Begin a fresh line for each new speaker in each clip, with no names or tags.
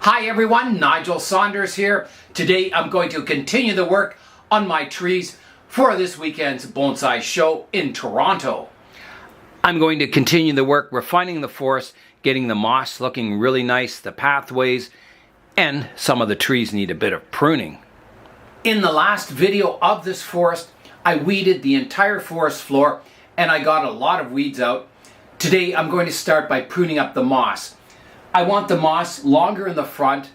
Hi everyone, Nigel Saunders here. Today I'm going to continue the work on my trees for this weekend's bonsai show in Toronto. I'm going to continue the work refining the forest, getting the moss looking really nice, the pathways, and some of the trees need a bit of pruning. In the last video of this forest, I weeded the entire forest floor and I got a lot of weeds out. Today I'm going to start by pruning up the moss. I want the moss longer in the front,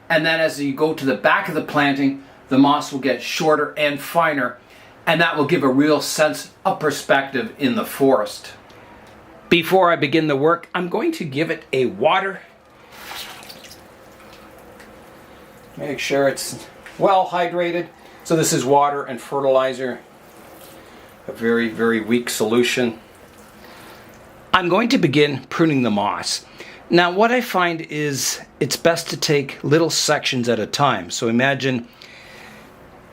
and then as you go to the back of the planting, the moss will get shorter and finer, and that will give a real sense of perspective in the forest. Before I begin the work, I'm going to give it a water. Make sure it's well hydrated. So this is water and fertilizer, a very, very weak solution. I'm going to begin pruning the moss. Now what I find is it's best to take little sections at a time. So imagine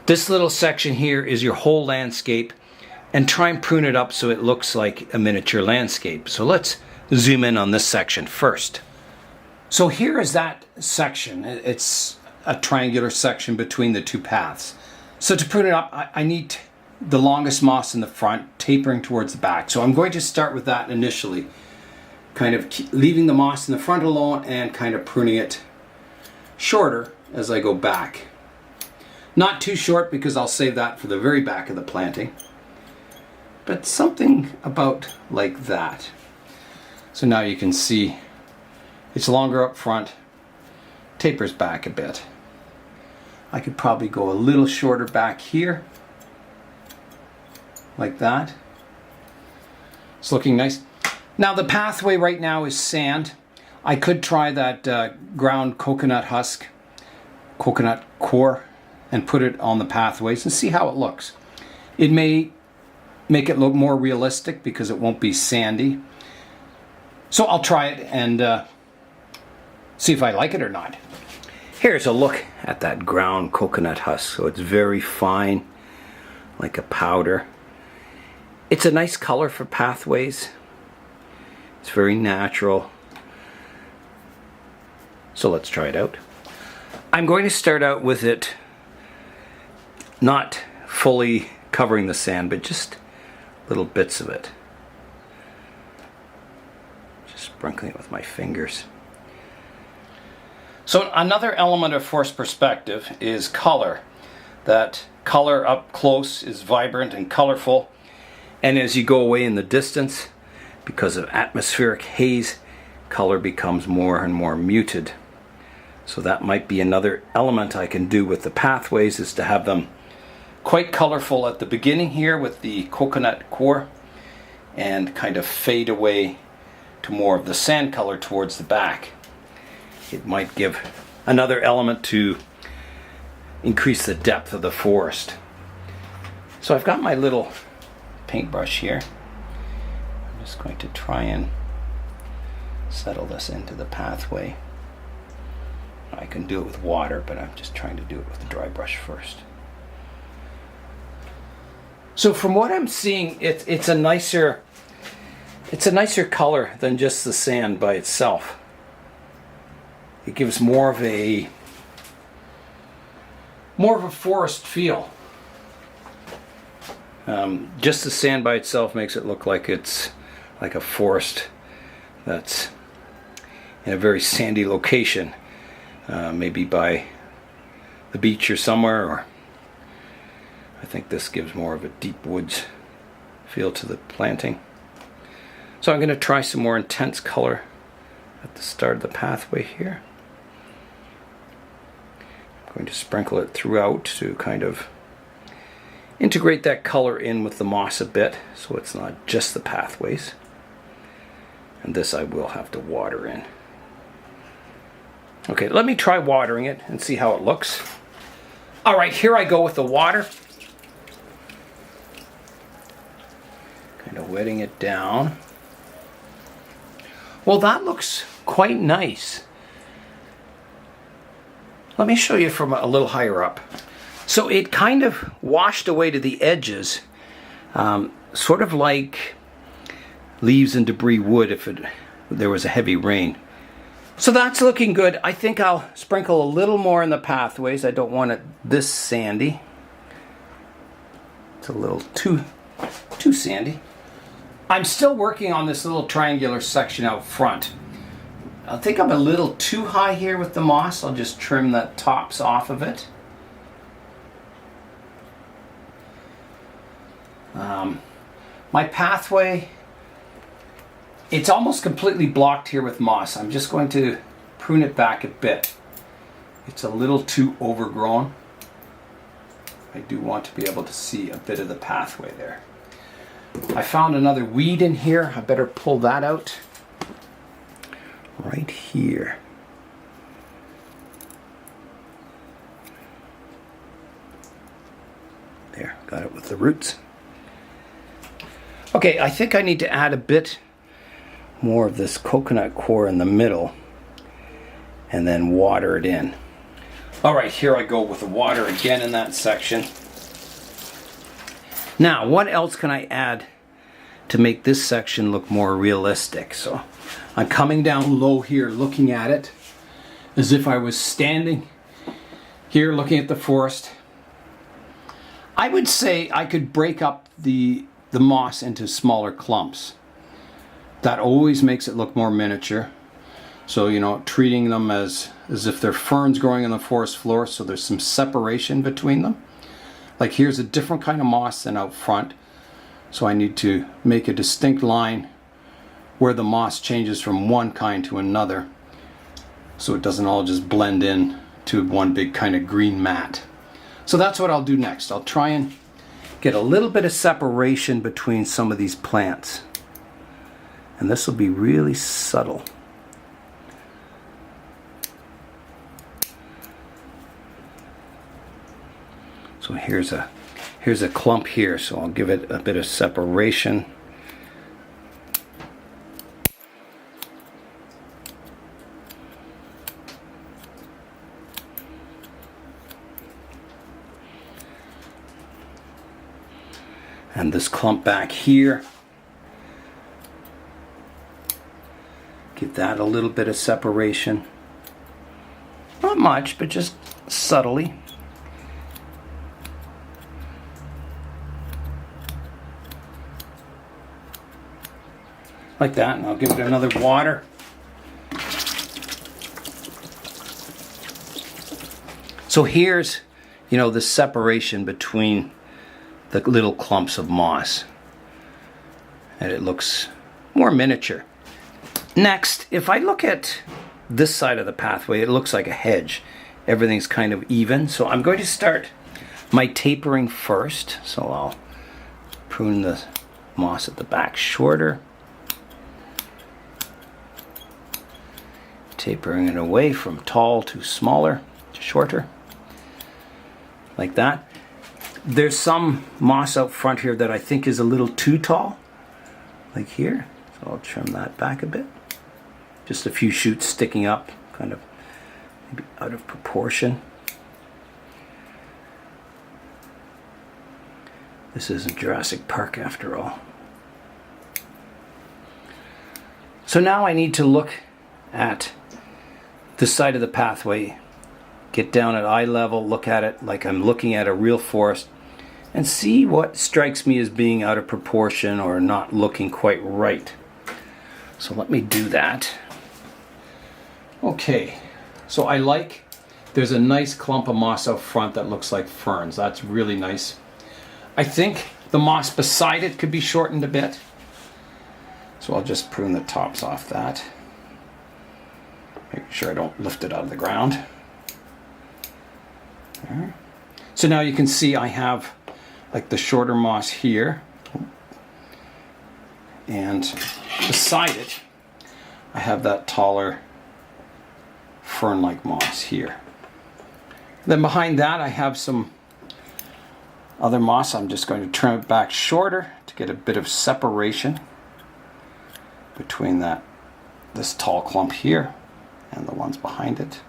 this little section here is your whole landscape, and try and prune it up so it looks like a miniature landscape. So let's zoom in on this section first. So here is that section. It's a triangular section between the two paths. So to prune it up, I need the longest moss in the front, tapering towards the back. So I'm going to start with that initially. Kind of leaving the moss in the front alone and kind of pruning it shorter as I go back. Not too short because I'll save that for the very back of the planting, but something about like that. So now you can see it's longer up front, tapers back a bit. I could probably go a little shorter back here, like that. It's looking nice. Now the pathway right now is sand. I could try that ground coconut husk, coconut core, and put it on the pathways and see how it looks. It may make it look more realistic because it won't be sandy. So I'll try it and see if I like it or not. Here's a look at that ground coconut husk. So it's very fine, like a powder. It's a nice color for pathways. It's very natural. So let's try it out. I'm going to start out with it not fully covering the sand, but just little bits of it. Just sprinkling it with my fingers. So another element of forest perspective is color. That color up close is vibrant and colorful, and as you go away in the distance, because of atmospheric haze, color becomes more and more muted. So that might be another element I can do with the pathways, is to have them quite colorful at the beginning here with the coconut core and kind of fade away to more of the sand color towards the back. It might give another element to increase the depth of the forest. So I've got my little paintbrush here. I'm just going to try and settle this into the pathway. I can do it with water, but I'm just trying to do it with a dry brush first. So from what I'm seeing, it's a nicer color than just the sand by itself. It gives more of a forest feel. Just the sand by itself makes it look like it's like a forest that's in a very sandy location, maybe by the beach or somewhere, or I think this gives more of a deep woods feel to the planting. So I'm going to try some more intense color at the start of the pathway here. I'm going to sprinkle it throughout to kind of integrate that color in with the moss a bit, so it's not just the pathways. And this I will have to water in. Okay, let me try watering it and see how it looks. Alright, here I go with the water. Kind of wetting it down. Well, that looks quite nice. Let me show you from a little higher up. So it kind of washed away to the edges, sort of like leaves and debris would if there was a heavy rain. So that's looking good. I think I'll sprinkle a little more in the pathways. I don't want it this sandy. It's a little too sandy. I'm still working on this little triangular section out front. I think I'm a little too high here with the moss. I'll just trim the tops off of it. My pathway, it's almost completely blocked here with moss. I'm just going to prune it back a bit. It's a little too overgrown. I do want to be able to see a bit of the pathway there. I found another weed in here. I better pull that out. Right here. There, got it with the roots. Okay, I think I need to add a bit more of this coconut coir in the middle and then water it in. All right, here I go with the water again in that section. Now, what else can I add to make this section look more realistic? So I'm coming down low here looking at it as if I was standing here looking at the forest. I would say I could break up the moss into smaller clumps. That always makes it look more miniature. So, you know, treating them as if they're ferns growing on the forest floor, so there's some separation between them. Like here's a different kind of moss than out front. So I need to make a distinct line where the moss changes from one kind to another, so it doesn't all just blend in to one big kind of green mat. So that's what I'll do next. I'll try and get a little bit of separation between some of these plants. And this will be really subtle. So here's a clump here, so I'll give it a bit of separation. And this clump back here, give that a little bit of separation. Not much, but just subtly. Like that, and I'll give it another water. So here's, you know, the separation between the little clumps of moss, and it looks more miniature. Next, if I look at this side of the pathway, it looks like a hedge. Everything's kind of even, so I'm going to start my tapering first. So I'll prune the moss at the back shorter, tapering it away from tall to smaller to shorter, like that. There's some moss out front here that I think is a little too tall, like here. So I'll trim that back a bit. Just a few shoots sticking up, kind of maybe out of proportion. This isn't Jurassic Park after all. So now I need to look at this side of the pathway, get down at eye level, look at it like I'm looking at a real forest, and see what strikes me as being out of proportion or not looking quite right. So let me do that. Okay, so there's a nice clump of moss out front that looks like ferns. That's really nice. I think the moss beside it could be shortened a bit. So I'll just prune the tops off that. Make sure I don't lift it out of the ground. There. So now you can see I have like the shorter moss here, and beside it I have that taller fern-like moss here. Then behind that I have some other moss. I'm just going to trim it back shorter to get a bit of separation between this tall clump here and the ones behind it.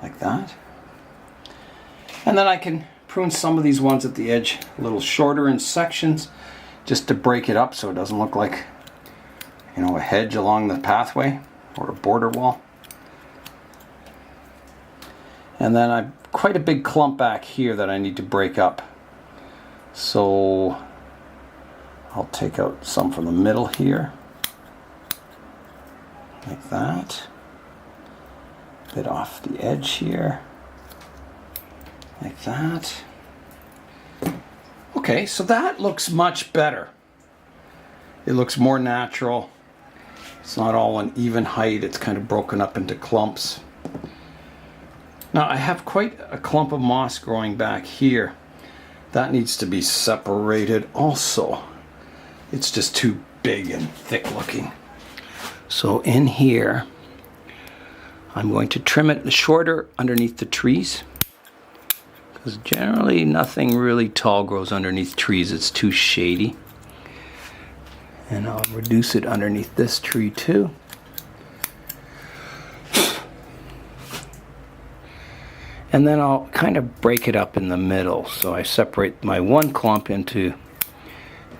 Like that. And then I can prune some of these ones at the edge a little shorter in sections, just to break it up so it doesn't look like you know, a hedge along the pathway or a border wall. And then I've quite a big clump back here that I need to break up. So I'll take out some from the middle here, like that. A bit off the edge here, like that. Okay, so that looks much better. It looks more natural. It's not all an even height, it's kind of broken up into clumps. Now I have quite a clump of moss growing back here. That needs to be separated also. It's just too big and thick looking. So in here, I'm going to trim it shorter underneath the trees, because generally nothing really tall grows underneath trees. It's too shady. And I'll reduce it underneath this tree too. And then I'll kind of break it up in the middle. So I separate my one clump into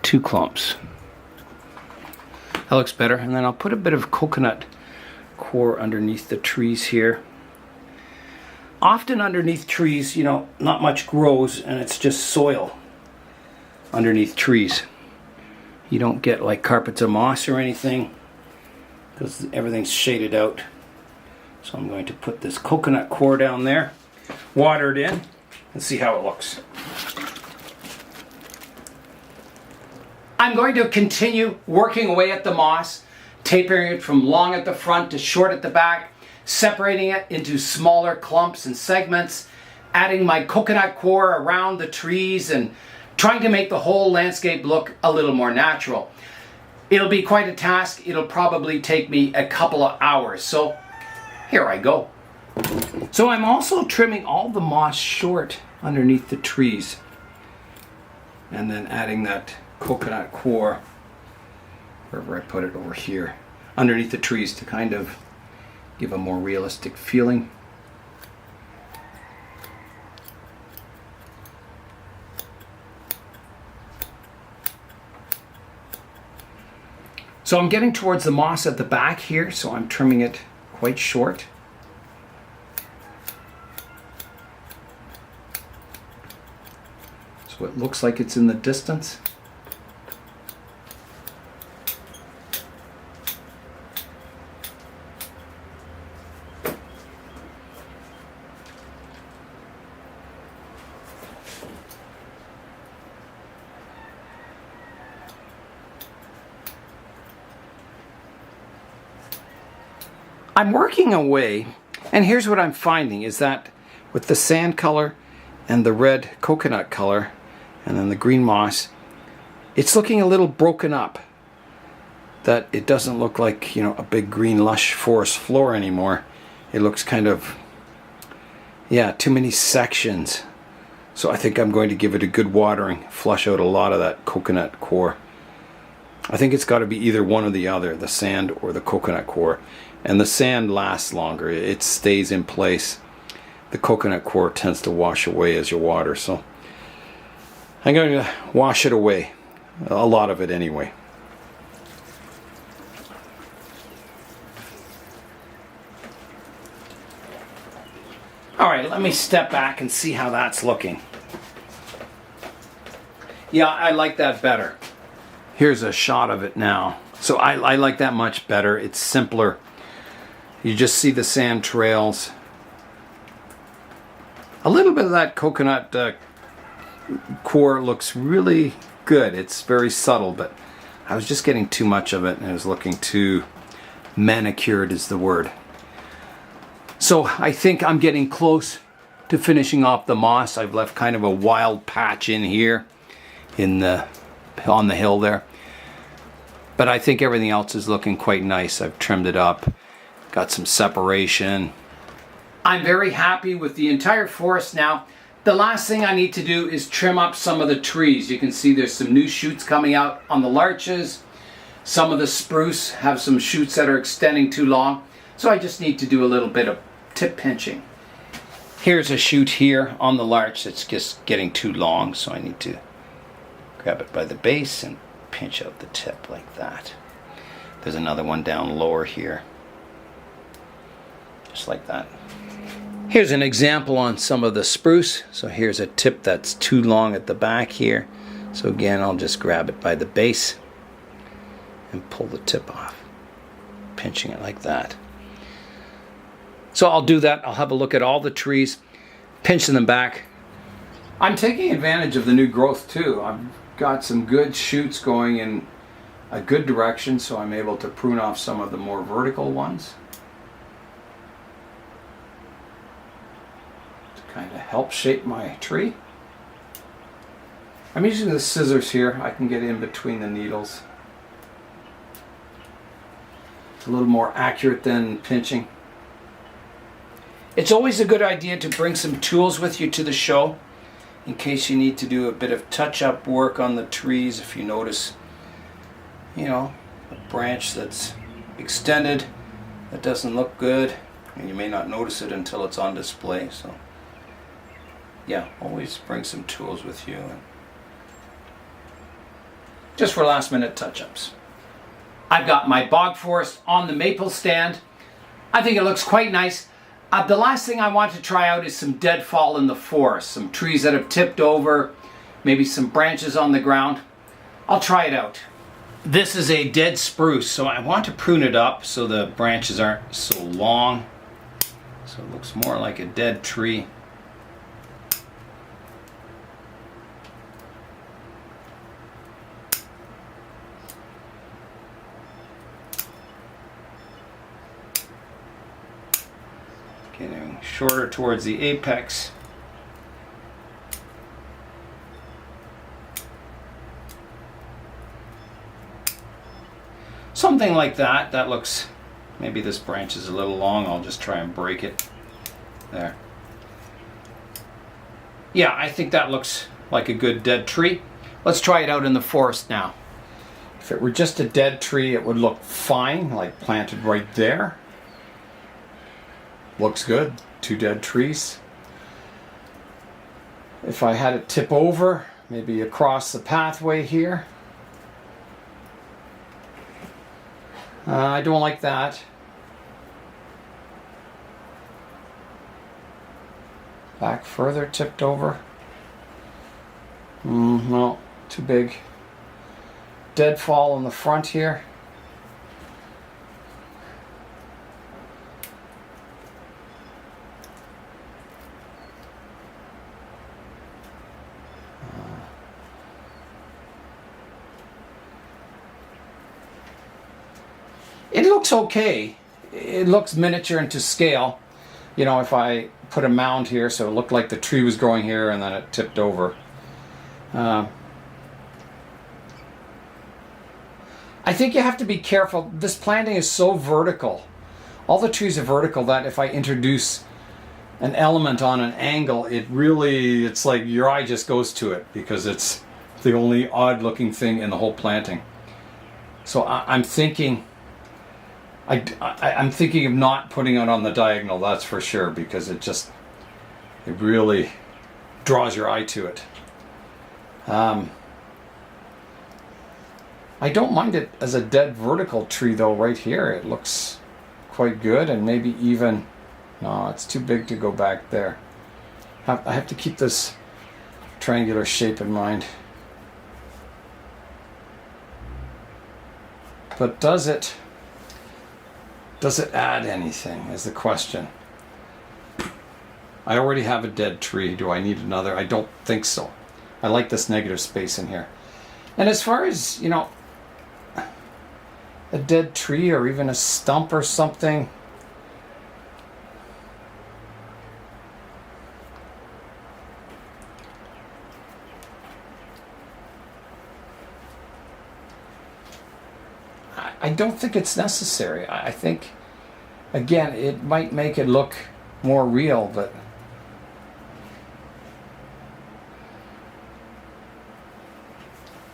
two clumps. That looks better. And then I'll put a bit of coconut core underneath the trees here. Often underneath trees, you know, not much grows and it's just soil underneath trees. You don't get like carpets of moss or anything because everything's shaded out. So I'm going to put this coconut core down there, water it in, and see how it looks. I'm going to continue working away at the moss, tapering it from long at the front to short at the back, separating it into smaller clumps and segments, adding my coconut core around the trees and trying to make the whole landscape look a little more natural. It'll be quite a task. It'll probably take me a couple of hours. So here I go. So I'm also trimming all the moss short underneath the trees and then adding that coconut core, wherever I put it, over here underneath the trees to kind of give a more realistic feeling. So I'm getting towards the moss at the back here, so I'm trimming it quite short. So it looks like it's in the distance. I'm working away, and here's what I'm finding is that with the sand color and the red coconut color and then the green moss, it's looking a little broken up. That it doesn't look like, you know, a big green lush forest floor anymore. It looks kind of, yeah, too many sections. So I think I'm going to give it a good watering, flush out a lot of that coconut core. I think it's got to be either one or the other, the sand or the coconut core. And the sand lasts longer, it stays in place. The coconut core tends to wash away as you water, so I'm going to wash it away, a lot of it anyway. Alright, let me step back and see how that's looking. Yeah, I like that better. Here's a shot of it now. So I like that much better. It's simpler. You just see the sand trails. A little bit of that coconut core looks really good. It's very subtle, but I was just getting too much of it and it was looking too manicured is the word. So I think I'm getting close to finishing off the moss. I've left kind of a wild patch in here on the hill there. But I think everything else is looking quite nice. I've trimmed it up. Got some separation. I'm very happy with the entire forest now. The last thing I need to do is trim up some of the trees. You can see there's some new shoots coming out on the larches. Some of the spruce have some shoots that are extending too long. So I just need to do a little bit of tip pinching. Here's a shoot here on the larch that's just getting too long, so I need to grab it by the base and pinch out the tip like that. There's another one down lower here. Just like that. Here's an example on some of the spruce. So here's a tip that's too long at the back here. So again, I'll just grab it by the base and pull the tip off, pinching it like that. So I'll do that. I'll have a look at all the trees, pinching them back. I'm taking advantage of the new growth too. I've got some good shoots going in a good direction, so I'm able to prune off some of the more vertical ones to kind of help shape my tree. I'm using the scissors here. I can get in between the needles. It's a little more accurate than pinching. It's always a good idea to bring some tools with you to the show in case you need to do a bit of touch-up work on the trees. If you notice, you know, a branch that's extended that doesn't look good, and you may not notice it until it's on display. So yeah, always bring some tools with you, just for last minute touch-ups. I've got my bog forest on the maple stand. I think it looks quite nice. The last thing I want to try out is some deadfall in the forest, some trees that have tipped over, maybe some branches on the ground. I'll try it out. This is a dead spruce, so I want to prune it up so the branches aren't so long. So it looks more like a dead tree. Getting shorter towards the apex. Something like that. That looks, maybe this branch is a little long. I'll just try and break it. There. Yeah, I think that looks like a good dead tree. Let's try it out in the forest now. If it were just a dead tree, it would look fine, like planted right there. Looks good. 2 dead trees. If I had it tip over, maybe across the pathway here. I don't like that. Back further, tipped over. No, too big. Deadfall in the front here. It looks okay. It looks miniature and to scale. You know, if I put a mound here, so it looked like the tree was growing here and then it tipped over. I think you have to be careful. This planting is so vertical. All the trees are vertical that if I introduce an element on an angle, it's like your eye just goes to it because it's the only odd looking thing in the whole planting. So I'm thinking of not putting it on the diagonal, that's for sure, because it really draws your eye to it. I don't mind it as a dead vertical tree though. Right here it looks quite good, and maybe even, no, it's too big to go back there. I have to keep this triangular shape in mind. But does it add anything is the question. I already have a dead tree. Do I need another? I don't think so. I like this negative space in here. And as far as, you know, a dead tree or even a stump or something, I don't think it's necessary. I think, again, it might make it look more real, but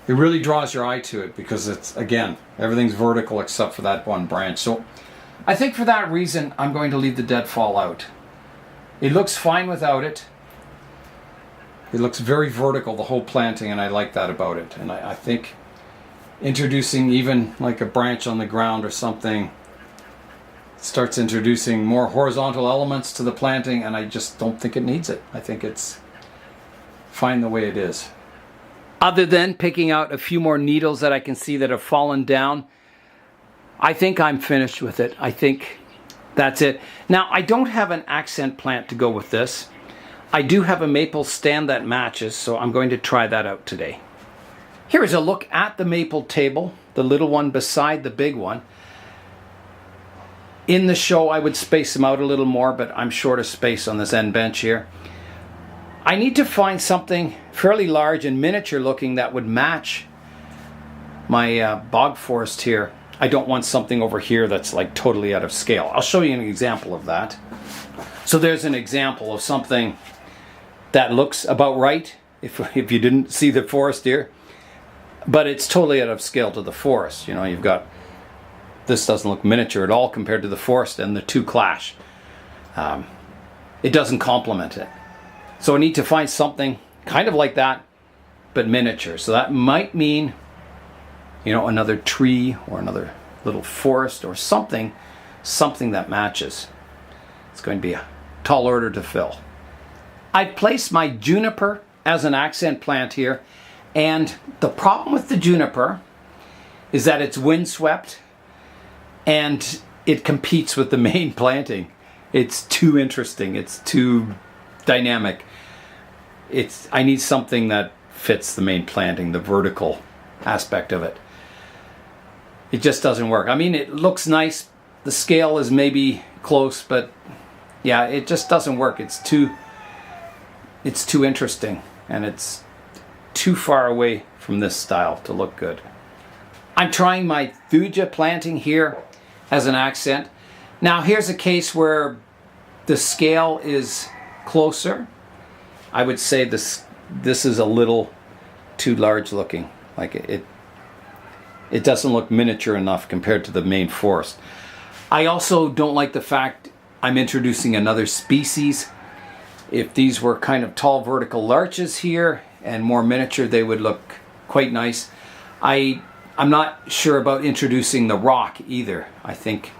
it really draws your eye to it because it's, again, everything's vertical except for that one branch. So I think for that reason, I'm going to leave the deadfall out. It looks fine without it. It looks very vertical, the whole planting, and I like that about it. And I think introducing even like a branch on the ground or something, starts introducing more horizontal elements to the planting, and I just don't think it needs it. I think it's fine the way it is. Other than picking out a few more needles that I can see that have fallen down, I think I'm finished with it. I think that's it. Now, I don't have an accent plant to go with this. I do have a maple stand that matches, so I'm going to try that out today. Here is a look at the maple table, the little one beside the big one. In the show, I would space them out a little more, but I'm short of space on this end bench here. I need to find something fairly large and miniature looking that would match my bog forest here. I don't want something over here that's like totally out of scale. I'll show you an example of that. So there's an example of something that looks about right, if you didn't see the forest here, but it's totally out of scale to the forest. You know, you've got, this doesn't look miniature at all compared to the forest, and the two clash. It doesn't complement it. So I need to find something kind of like that, but miniature. So that might mean, you know, another tree or another little forest or something that matches. It's going to be a tall order to fill. I've placed my juniper as an accent plant here, and the problem with the juniper is that it's windswept and it competes with the main planting. It's too interesting, it's too dynamic. I need something that fits the main planting, the vertical aspect of it. It just doesn't work. I mean, it looks nice, the scale is maybe close, but yeah, it just doesn't work. It's too interesting, and it's too far away from this style to look good. I'm trying my thuja planting here as an accent. Now here's a case where the scale is closer. I would say this is a little too large looking. Like it doesn't look miniature enough compared to the main forest. I also don't like the fact I'm introducing another species. If these were kind of tall vertical larches here and more miniature, they would look quite nice. I'm not sure about introducing the rock either. I think,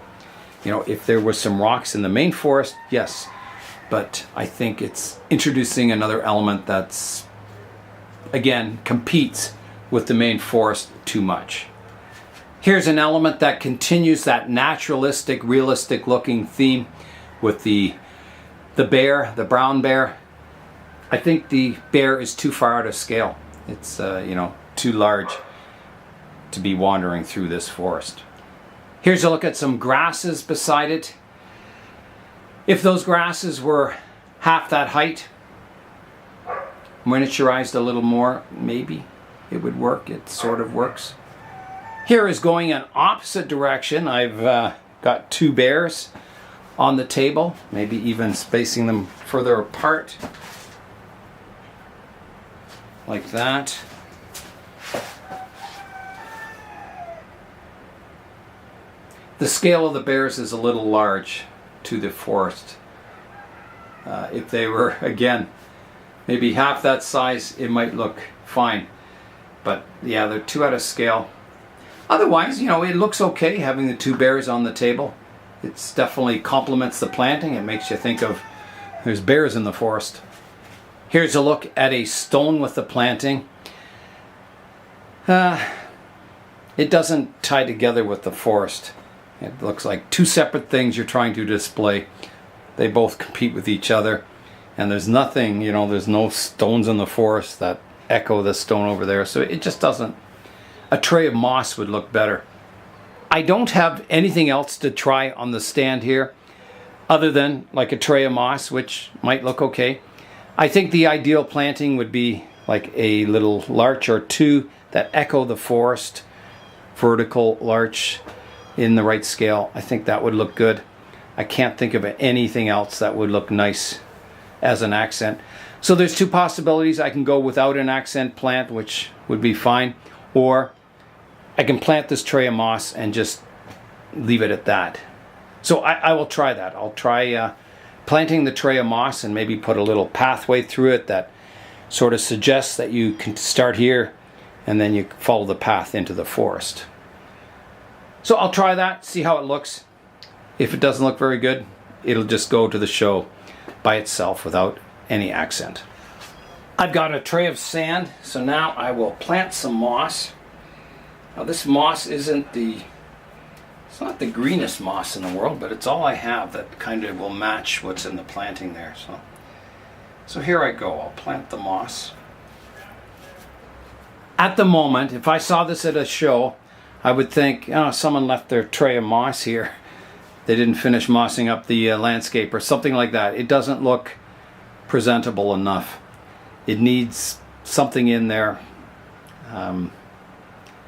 you know, if there was some rocks in the main forest, yes. But I think it's introducing another element that's, again, competes with the main forest too much. Here's an element that continues that naturalistic, realistic looking theme with the bear, the brown bear. I think the bear is too far out of scale. It's you know, too large to be wandering through this forest. Here's a look at some grasses beside it. If those grasses were half that height, miniaturized a little more, maybe it would work. It sort of works. Here is going an opposite direction. I've got two bears on the table, maybe even spacing them further apart, like that. The scale of the bears is a little large to the forest. If they were, again, maybe half that size, it might look fine. But yeah, they're too out of scale. Otherwise, you know, it looks okay having the two bears on the table. It definitely complements the planting. It makes you think of, there's bears in the forest. Here's a look at a stone with the planting. It doesn't tie together with the forest. It looks like two separate things you're trying to display. They both compete with each other. And there's nothing, you know, there's no stones in the forest that echo the stone over there. So it just doesn't. A tray of moss would look better. I don't have anything else to try on the stand here other than like a tray of moss, which might look okay. I think the ideal planting would be like a little larch or two that echo the forest, vertical larch in the right scale. I think that would look good. I can't think of anything else that would look nice as an accent. So there's two possibilities. I can go without an accent plant, which would be fine, or I can plant this tray of moss and just leave it at that. So I will try that. I'll try planting the tray of moss and maybe put a little pathway through it that sort of suggests that you can start here and then you follow the path into the forest. So I'll try that, see how it looks. If it doesn't look very good, it'll just go to the show by itself without any accent. I've got a tray of sand, so now I will plant some moss. Now this moss it's not the greenest moss in the world, but it's all I have that kind of will match what's in the planting there. So here I go, I'll plant the moss. At the moment, if I saw this at a show, I would think, oh, someone left their tray of moss here. They didn't finish mossing up the landscape or something like that. It doesn't look presentable enough. It needs something in there,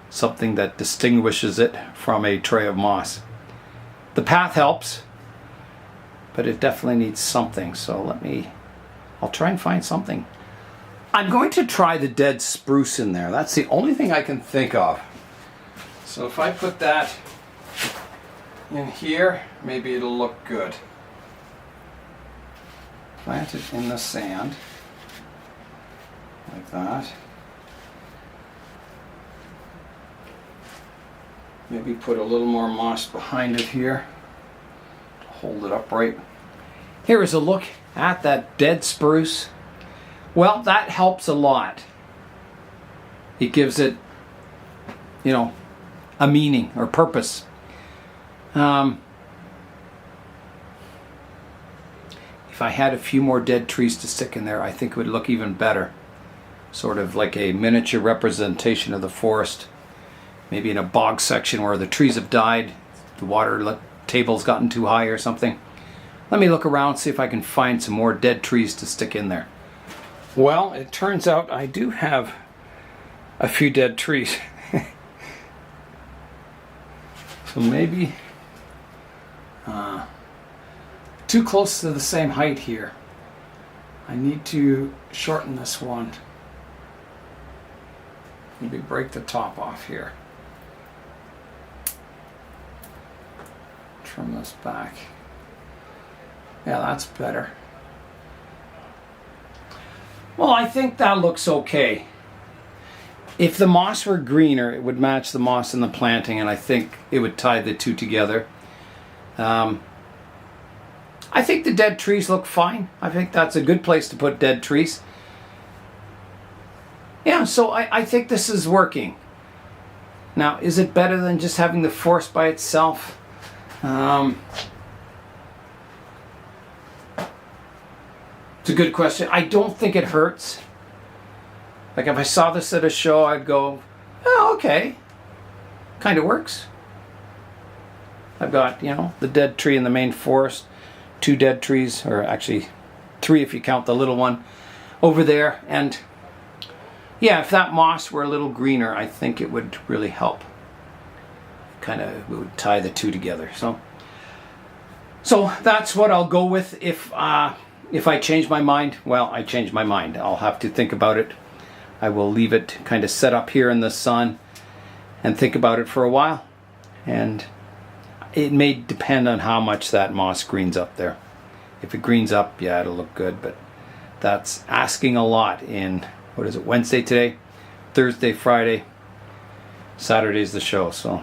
something that distinguishes it from a tray of moss. The path helps, but it definitely needs something. So I'll try and find something. I'm going to try the dead spruce in there. That's the only thing I can think of. So if I put that in here, maybe it'll look good. Plant it in the sand, like that. Maybe put a little more moss behind it here to hold it upright. Here is a look at that dead spruce. Well, that helps a lot. It gives it, a meaning or purpose. If I had a few more dead trees to stick in there, I think it would look even better. Sort of like a miniature representation of the forest. Maybe in a bog section where the trees have died, the water table's gotten too high or something. Let me look around, see if I can find some more dead trees to stick in there. Well, it turns out I do have a few dead trees. So maybe too close to the same height here. I need to shorten this one. Maybe break the top off here. Trim this back. Yeah, that's better. Well, I think that looks okay. If the moss were greener, it would match the moss in the planting, and I think it would tie the two together. I think the dead trees look fine. I think that's a good place to put dead trees. Yeah, so I think this is working. Now, is it better than just having the forest by itself? It's a good question. I don't think it hurts. Like if I saw this at a show, I'd go, oh, okay. Kind of works. I've got, the dead tree in the main forest, 2 dead trees, or actually 3 if you count the little one over there. And yeah, if that moss were a little greener, I think it would really help. It would tie the two together. So that's what I'll go with. If I change my mind, well, I change my mind. I'll have to think about it. I will leave it kind of set up here in the sun and think about it for a while. And it may depend on how much that moss greens up there. If it greens up, yeah, it'll look good. But that's asking a lot in, Wednesday today? Thursday, Friday. Saturday's the show, so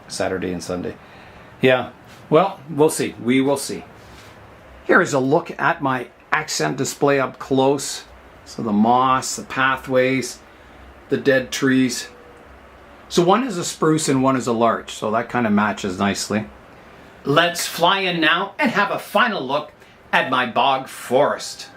Saturday and Sunday. Yeah, well, we'll see. We will see. Here is a look at my accent display up close. So the moss, the pathways, the dead trees. So one is a spruce and one is a larch, so that kind of matches nicely. Let's fly in now and have a final look at my bog forest.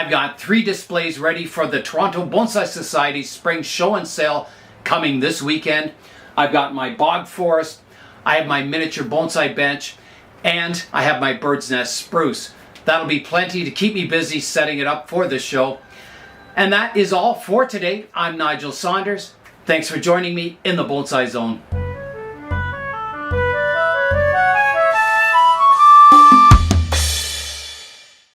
I've got 3 displays ready for the Toronto Bonsai Society's Spring Show and Sale coming this weekend. I've got my bog forest, I have my miniature bonsai bench, and I have my bird's nest spruce. That'll be plenty to keep me busy setting it up for this show. And that is all for today. I'm Nigel Saunders. Thanks for joining me in the Bonsai Zone.